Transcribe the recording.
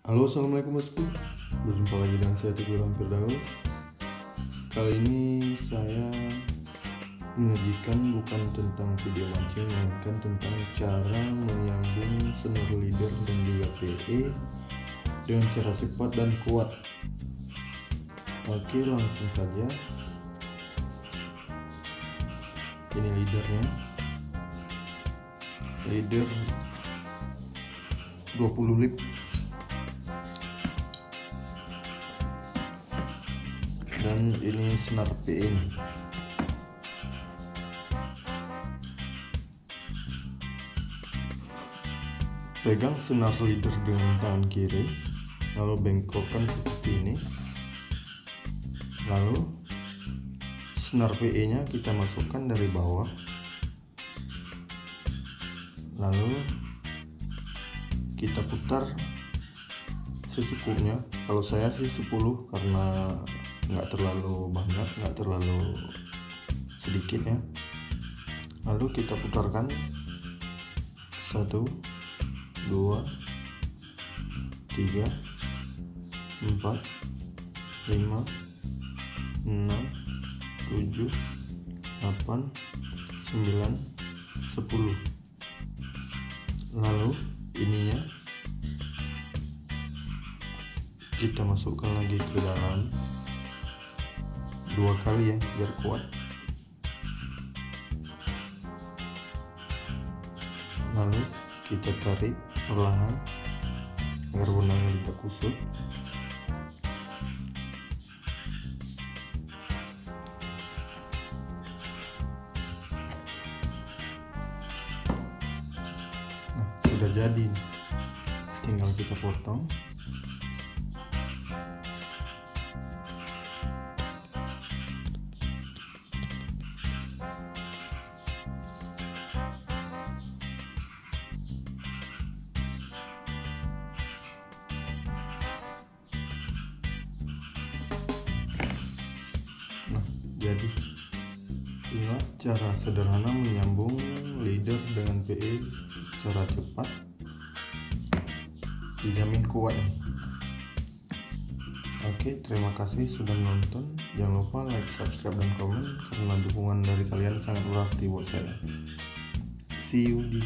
Halo, assalamualaikum bosku. Berjumpa lagi dengan saya Teguh Firdaus. Kali ini saya menyajikan bukan tentang video mancing, melainkan tentang cara menyambung snare leader dan juga PE dengan cara cepat dan kuat. Oke, langsung saja. Ini leadernya, leader 20 lip dan ini snare PE nya. Pegang snare leader dengan tangan kiri, lalu bengkokkan seperti ini, lalu snare PE nya kita masukkan dari bawah, lalu kita putar secukupnya. Kalau saya sih 10 karena nggak terlalu banyak, nggak terlalu sedikit ya. Lalu kita putarkan 1, 2, 3, 4, 5, 6, 7, 8, 9, 10. Lalu ininya kita masukkan lagi ke dalam 2 kali ya, biar kuat. Lalu kita tarik perlahan agar benangnya tidak kusut. Nah, sudah jadi, tinggal kita potong. Nah, jadi inilah cara sederhana menyambung leader dengan PE secara cepat, dijamin kuat. Oke, terima kasih sudah menonton. Jangan lupa like, subscribe, dan komen karena dukungan dari kalian sangat berarti buat saya. See you di